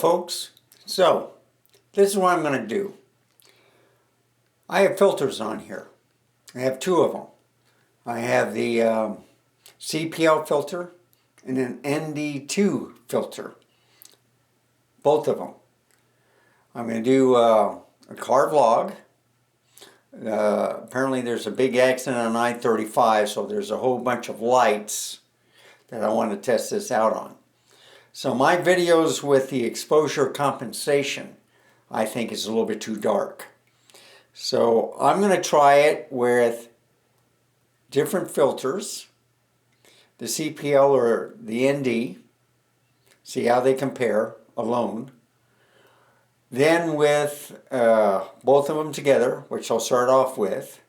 folks. So, this is what I'm going to do. I have filters on here. I have two of them. I have the CPL filter and an ND2 filter. Both of them. I'm going to do a car vlog. Apparently there's a big accident on I-35, so there's a whole bunch of lights that I want to test this out on. So my videos with the exposure compensation, I think, is a little bit too dark. So I'm going to try it with different filters, the CPL or the ND, see how they compare alone. Then with both of them together, which I'll start off with.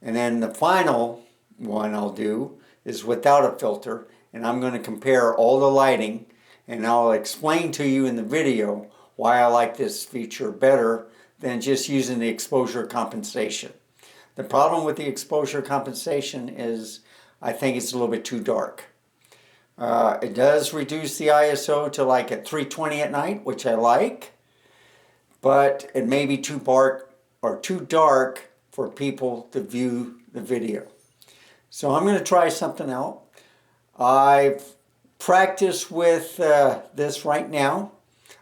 And then the final one I'll do is without a filter, and I'm going to compare all the lighting, and I'll explain to you in the video why I like this feature better than just using the exposure compensation. The problem with the exposure compensation is I think it's a little bit too dark. It does reduce the ISO to like at 320 at night, which I like, but it may be too dark for people to view the video. So I'm going to try something out. I've practiced with this right now.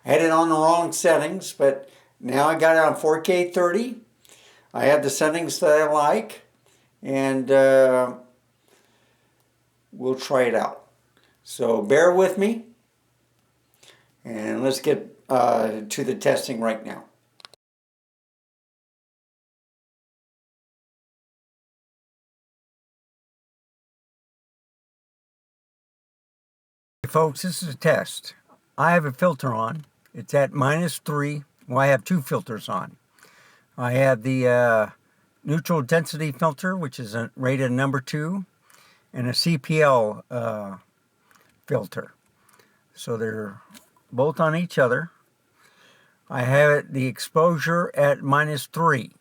I had it on the wrong settings, but now I got it on 4K 30. I have the settings that I like, and we'll try it out. So bear with me, and let's get to the testing right now. Hey folks, this is a test. I have a filter on. It's at -3. Well, I have two filters on. I have the neutral density filter, which is rated number 2, and a CPL filter. So they're both on each other. I have the exposure at -3.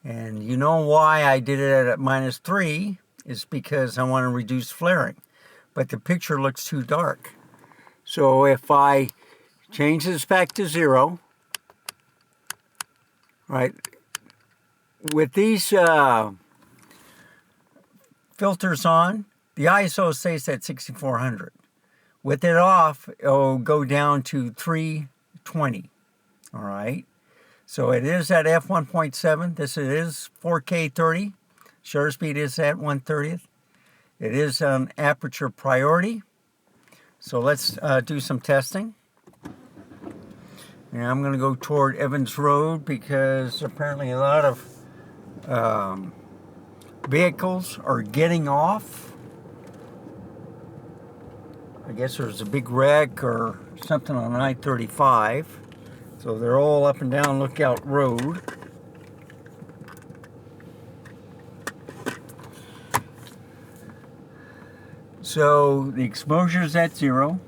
And you know why I did it at -3 is because I want to reduce flaring. But the picture looks too dark. So if I change this back to 0, right, with these filters on, the ISO stays at 6400. With it off, it'll go down to 320. All right. So it is at f1.7. This is 4K 30. Shutter speed is at 1/30th. It is an aperture priority. So let's do some testing. And I'm going to go toward Evans Road because apparently a lot of vehicles are getting off. I guess there's a big wreck or something on I-35. So they're all up and down Lookout Road. So the exposure is at 0.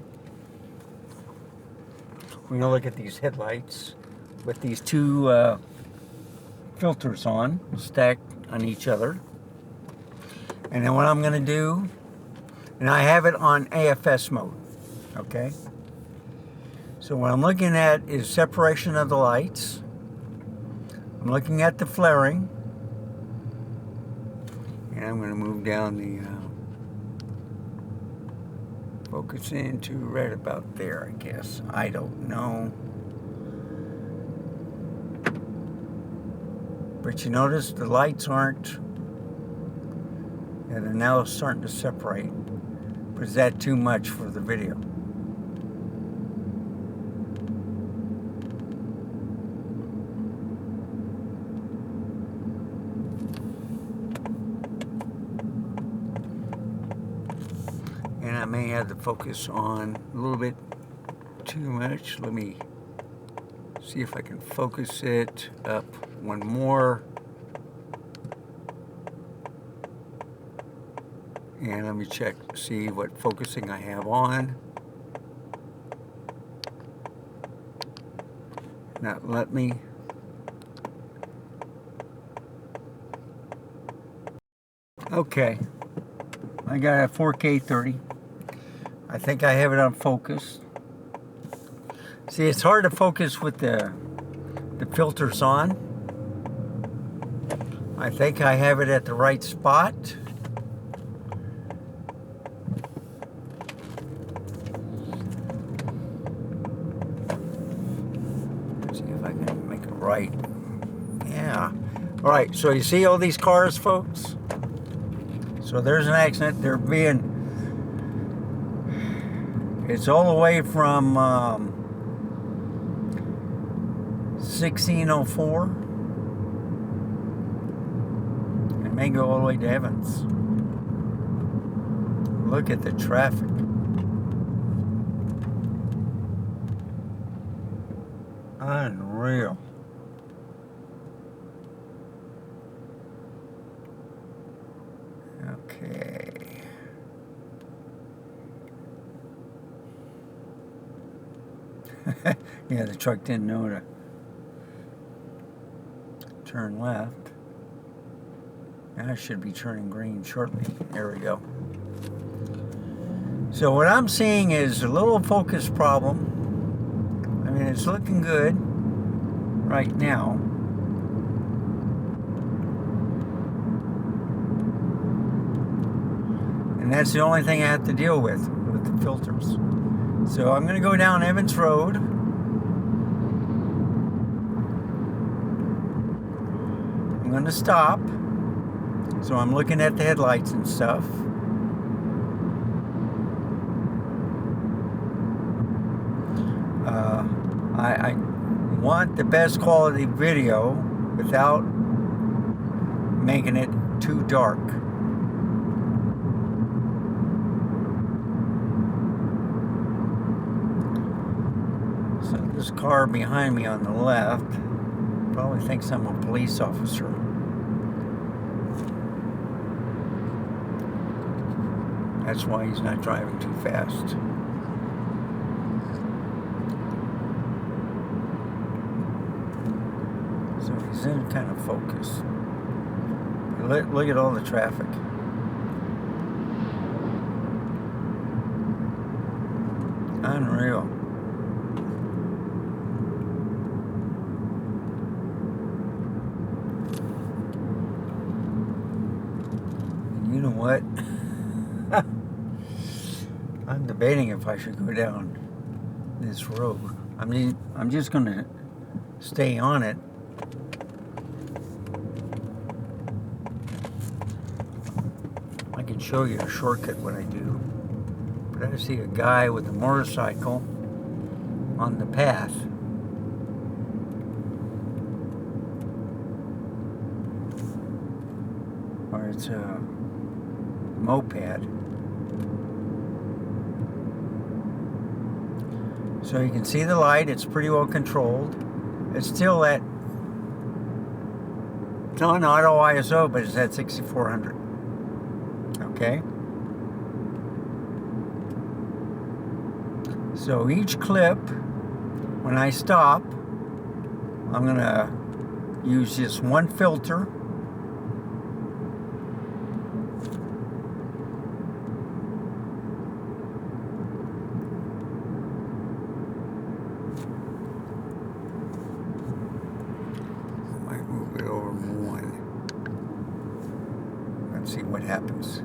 We're going to look at these headlights with these two filters on, stacked on each other. And then what I'm going to do, and I have it on AFS mode, okay? So what I'm looking at is separation of the lights. I'm looking at the flaring. And I'm going to move down the focus into right about there, I guess. I don't know. But you notice the lights aren't, and they're now starting to separate. But is that too much for the video? And I may have the focus on a little bit too much. Let me see if I can focus it up one more. And let me check, see what focusing I have on. Not let me. Okay. I got a 4K 30. I think I have it on focus. See, it's hard to focus with the filters on. I think I have it at the right spot. Let's see if I can make it right. Yeah. All right, so you see all these cars, folks? So there's an accident. They're being... It's all the way from 1604. It may go all the way to Evans. Look at the traffic. Unreal. Okay. Yeah, the truck didn't know to turn left. Now I should be turning green shortly. There we go. So what I'm seeing is a little focus problem. I mean, it's looking good right now. And that's the only thing I have to deal with the filters. So I'm going to go down Evans Road. I'm going to stop. So I'm looking at the headlights and stuff. I want the best quality video without making it too dark. So this car behind me on the left probably thinks I'm a police officer. That's why he's not driving too fast. So he's in kind of focus. Look at all the traffic. Unreal. You know what? I'm debating if I should go down this road. I mean, I'm just going to stay on it. I can show you a shortcut what I do. But I see a guy with a motorcycle on the path. Or it's a moped. So you can see the light, it's pretty well controlled. It's still at, it's on auto ISO, but it's at 6400. Okay? So each clip, when I stop, I'm gonna use just one filter. Move it over one. Let's see what happens.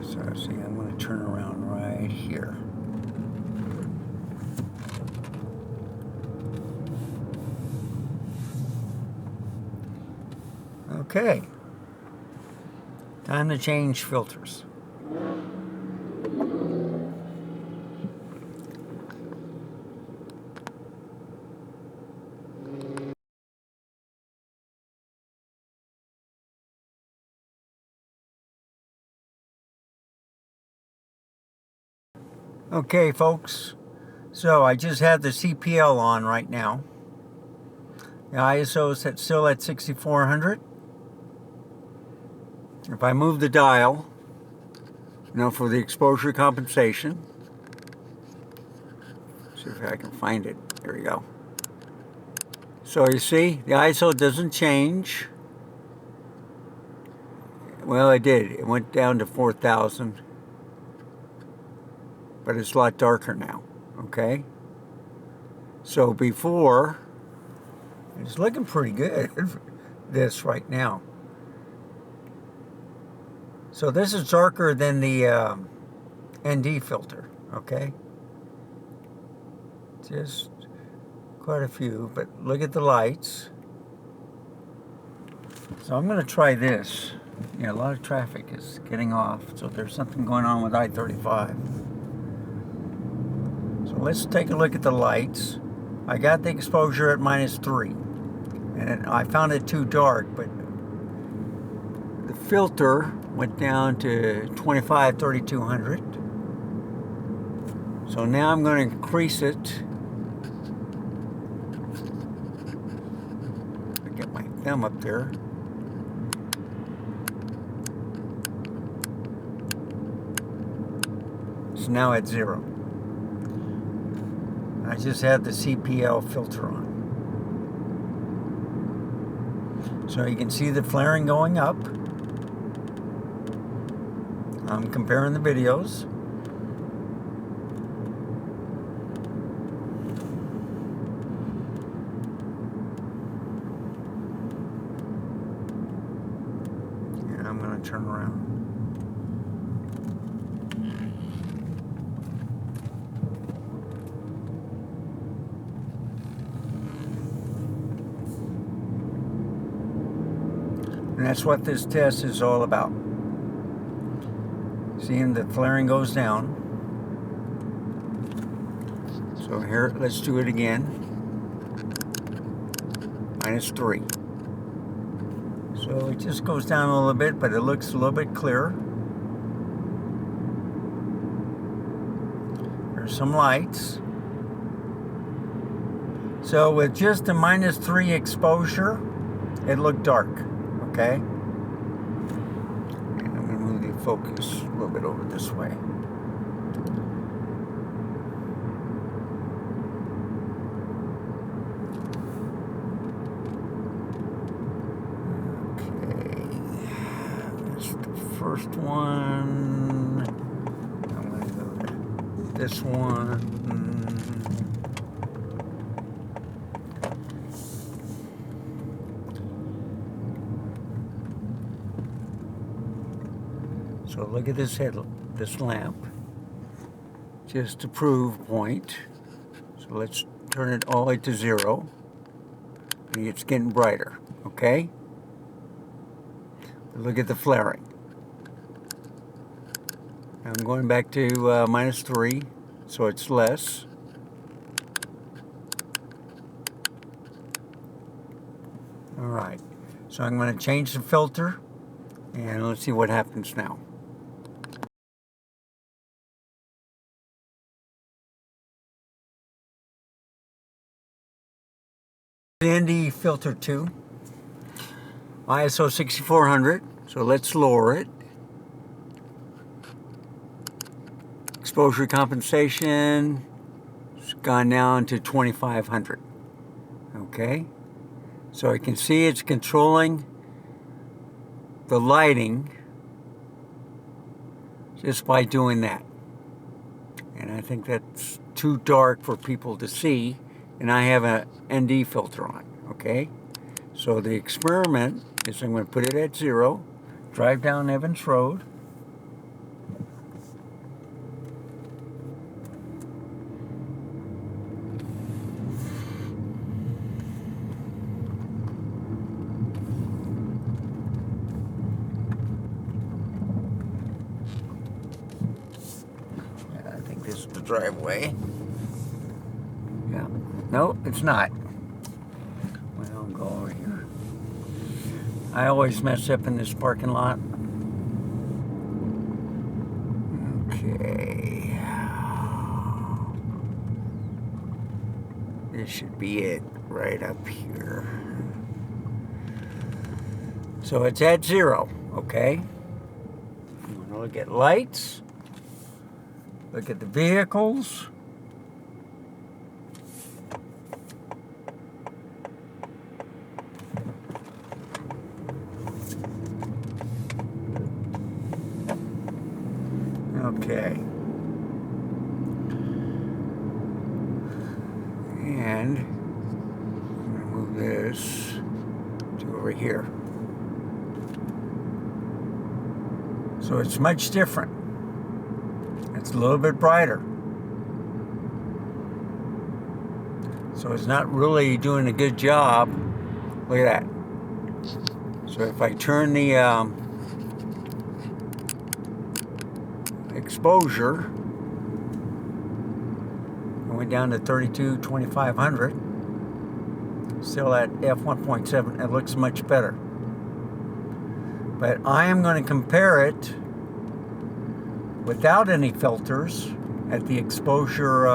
So see, I'm going to turn around right here. Okay. Time to change filters. Okay, folks, so I just have the CPL on right now. The ISO is still at 6400. If I move the dial, for the exposure compensation, see if I can find it. There we go. So you see, the ISO doesn't change. Well, it did. It went down to 4,000. But it's a lot darker now, okay? So before, it's looking pretty good, this right now. So this is darker than the ND filter, okay? Just quite a few, but look at the lights. So I'm gonna try this. Yeah, a lot of traffic is getting off, so there's something going on with I-35. So let's take a look at the lights. I got the exposure at -3, and I found it too dark, but the filter went down to 25, 3200. So now I'm going to increase it. I get my thumb up there. So now at 0. I just have the CPL filter on. So you can see the flaring going up. I'm comparing the videos. And I'm going to turn around. And that's what this test is all about. Seeing the flaring goes down. So here, let's do it again. -3. So it just goes down a little bit, but it looks a little bit clearer. There's some lights. So with just a -3 exposure, it looked dark. Okay, and I'm going to move the focus a little bit over this way. Okay, that's the first one. I'm going to go to this one. So look at this this lamp, just to prove point. So let's turn it all the way to 0. And it's getting brighter, okay? But look at the flaring. I'm going back to -3, so it's less. All right, so I'm going to change the filter, and let's see what happens now. ND filter 2, ISO 6400, so let's lower it. Exposure compensation has gone down to 2500. Okay, so you can see it's controlling the lighting just by doing that. And I think that's too dark for people to see. And I have a ND filter on, okay? So the experiment is I'm going to put it at 0, drive down Evans Road. I think this is the driveway. Yeah. No, it's not. Well, I'll go over here. I always mess up in this parking lot. Okay. This should be it right up here. So it's at 0, okay? I'm going to look at lights. Look at the vehicles. And I'm going to move this to over here. So it's much different. It's a little bit brighter. So it's not really doing a good job. Look at that. So if I turn the exposure, I went down to 32-2500, still at f1.7, it looks much better. But I am going to compare it without any filters at the exposure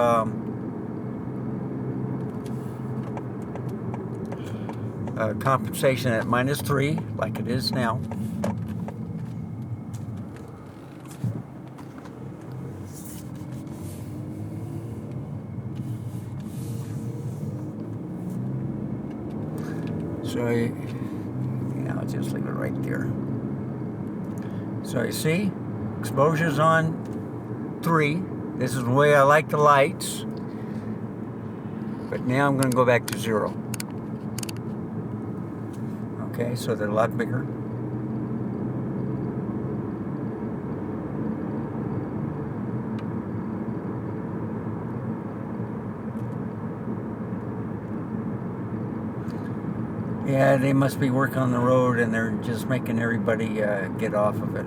compensation at -3, like it is now. So, I'll just leave it right there. So you see, exposure's on 3. This is the way I like the lights. But now I'm going to go back to 0. Okay, so they're a lot bigger. Yeah, they must be working on the road and they're just making everybody get off of it.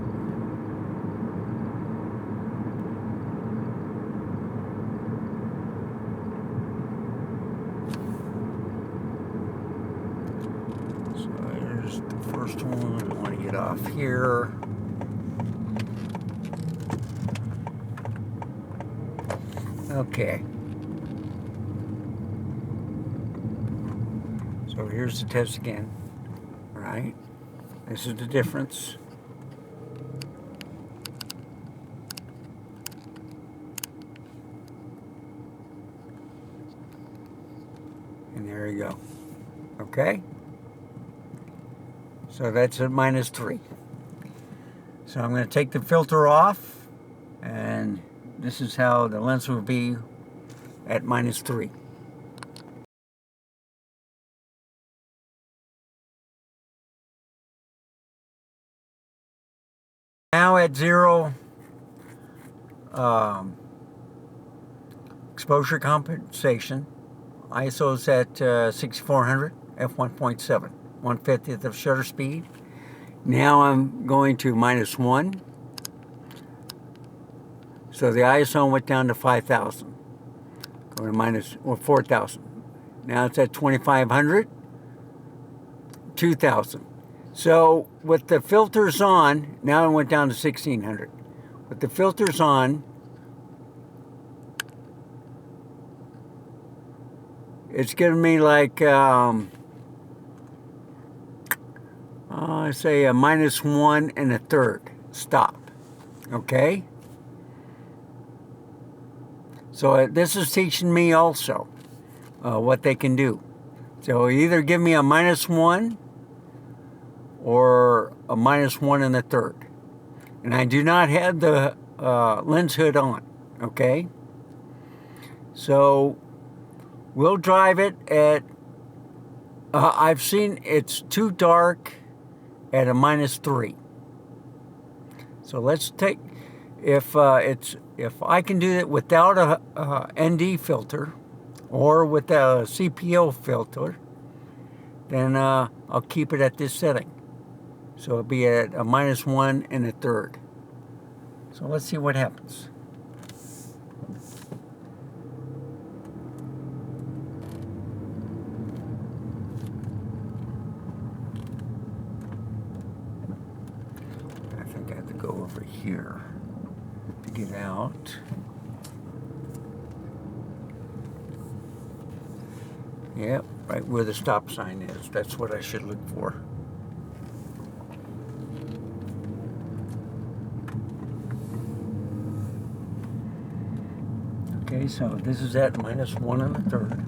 So here's the first one. I want to get off here. Okay. So here's the test again, right? This is the difference. And there you go. Okay? So that's at -3. So I'm going to take the filter off, and this is how the lens will be at -3. Now at 0 exposure compensation, ISO's at 6400, f1.7, 1/50th of shutter speed. Now I'm going to -1. So the ISO went down to 5000. Going to 4000. Now it's at 2500, 2000. So with the filters on, now it went down to 1600. With the filters on, it's giving me like, I say a -1 1/3 stop. Okay? So this is teaching me also what they can do. So either give me a -1 or a -1 1/3. And I do not have the lens hood on, okay? So we'll drive it at, I've seen it's too dark at a -3. So let's take, if I can do it without a ND filter or with a CPO filter, then I'll keep it at this setting. So it'll be at a -1 1/3. So let's see what happens. I think I have to go over here to get out. Yep, right where the stop sign is. That's what I should look for. Okay, so this is at -1 1/3.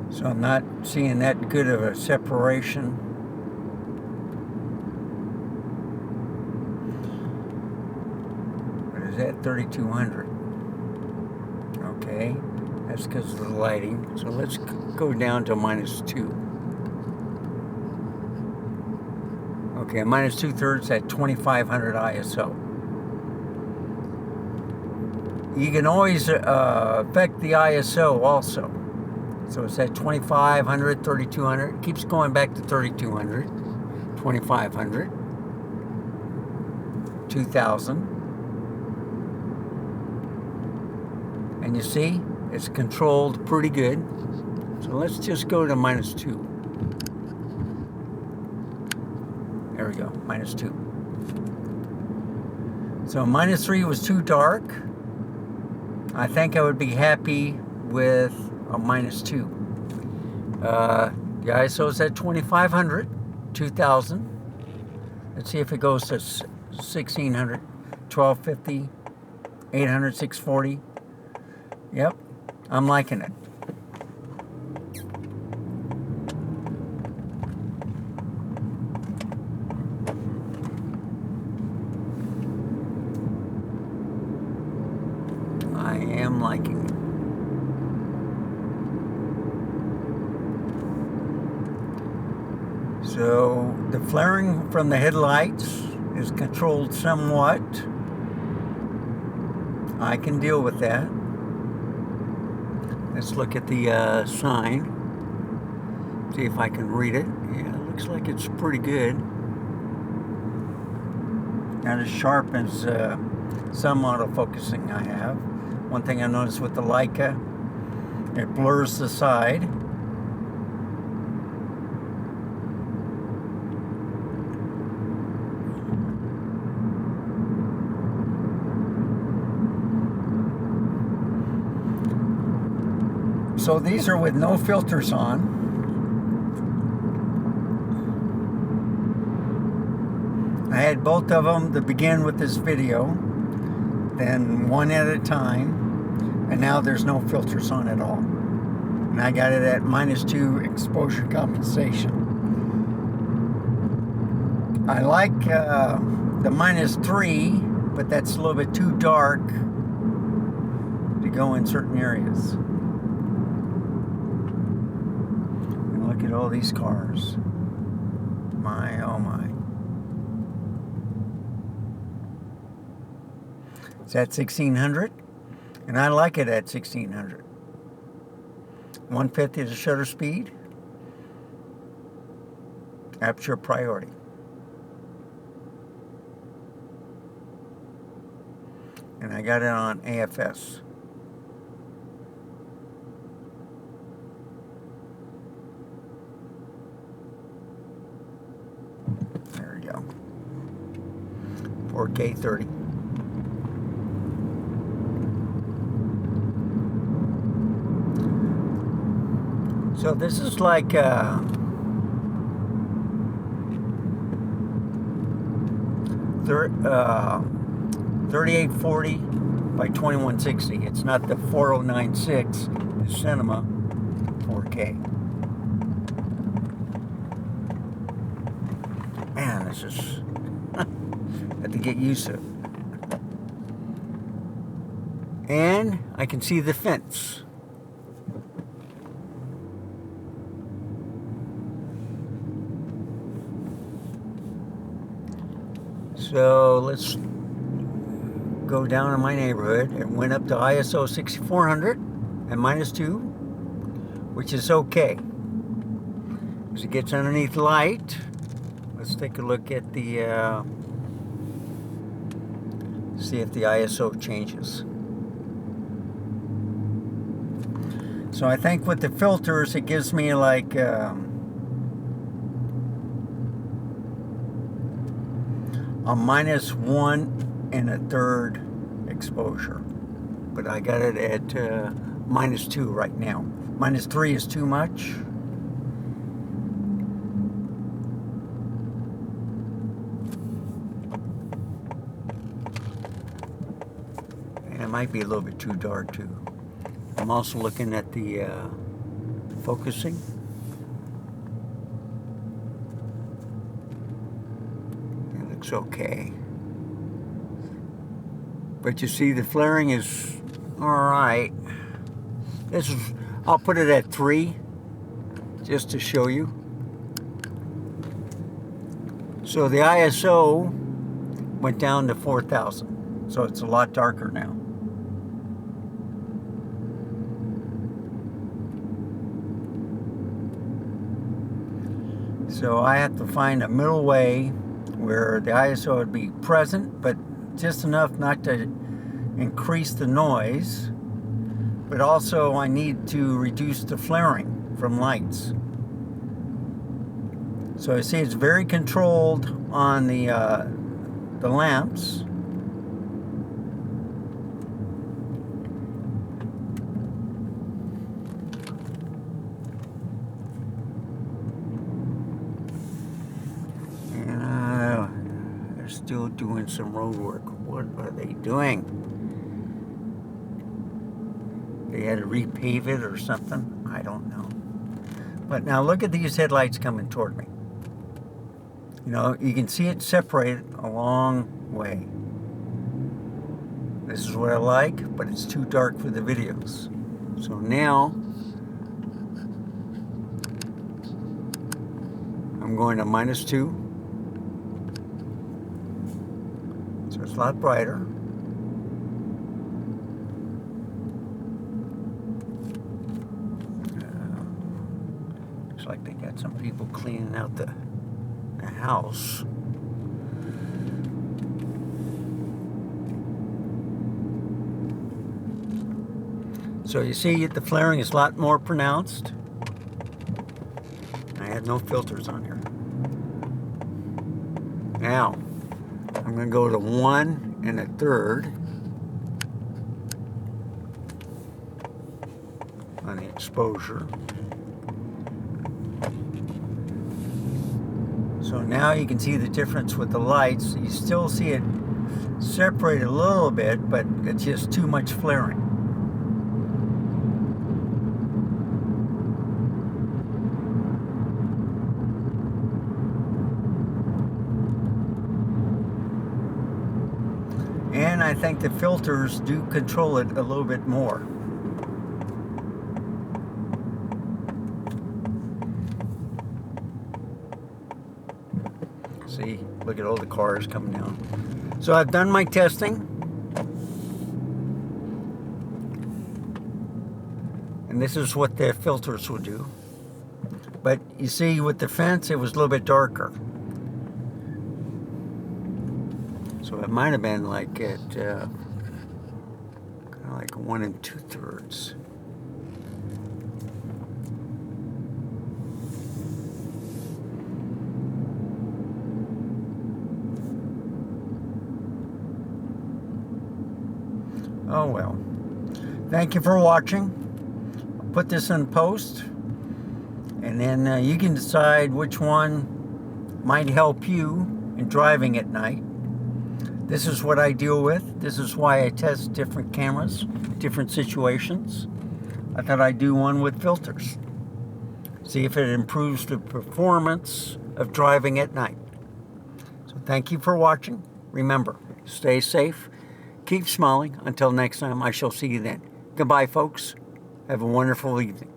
So So I'm not seeing that good of a separation. What is that? 3200. Okay, that's because of the lighting. So let's go down to -2. Okay, -2/3 at 2500 ISO. You can always affect the ISO also. So it's at 2500, 3200. It keeps going back to 3200, 2500, 2000. And you see, it's controlled pretty good. So let's just go to -2. There we go, -2. So -3 was too dark. I think I would be happy with a -2. The ISO is at 2500, 2000. Let's see if it goes to 1600, 1250, 800, 640. Yep, I'm liking it. I am liking it. So the flaring from the headlights is controlled somewhat. I can deal with that. Let's look at the sign. See if I can read it. Yeah, it looks like it's pretty good. Not as sharp as some autofocusing I have. One thing I noticed with the Leica, it blurs the side. So these are with no filters on. I had both of them to begin with this video, then one at a time, and now there's no filters on at all. And I got it at -2 exposure compensation. I like the -3, but that's a little bit too dark to go in certain areas. Look at all these cars. My, oh my. It's at 1600, and I like it at 1600. 150 is the shutter speed. Aperture priority. And I got it on AFS. There we go. 4K 30. So this is like 3840 by 2160. It's not the 4096, the Cinema 4K. Man, this is I have to get used to it. And I can see the fence. So let's go down in my neighborhood. It went up to ISO 6400 and -2, which is okay. As it gets underneath light, let's take a look at the, see if the ISO changes. So I think with the filters, it gives me like, a -1 1/3 exposure, but I got it at -2 right now. -3 is too much. And it might be a little bit too dark too. I'm also looking at the focusing? It looks okay. But you see the flaring is alright. This is, I'll put it at 3 just to show you. So the ISO went down to 4,000. So it's a lot darker now. So I have to find a middle way where the ISO would be present, but just enough not to increase the noise, but also I need to reduce the flaring from lights. So I see it's very controlled on the lamps. They're still doing some road work. What are they doing? They had to repave it or something? I don't know. But now look at these headlights coming toward me. You know, you can see it separated a long way. This is what I like, but it's too dark for the videos. So now, I'm going to -2. So it's a lot brighter. Looks like they got some people cleaning out the house. So you see the flaring is a lot more pronounced. I had no filters on here. Now, I'm going to go to 1 1/3 on the exposure. So now you can see the difference with the lights. You still see it separate a little bit, but it's just too much flaring. And I think the filters do control it a little bit more. See, look at all the cars coming down. So I've done my testing. And this is what the filters will do. But you see with the fence, it was a little bit darker. So it might have been like at kind of like 1 2/3. Oh well. Thank you for watching. I'll put this in post, and then you can decide which one might help you in driving at night. This is what I deal with. This is why I test different cameras, different situations. I thought I'd do one with filters. See if it improves the performance of driving at night. So thank you for watching. Remember, stay safe. Keep smiling. Until next time, I shall see you then. Goodbye, folks. Have a wonderful evening.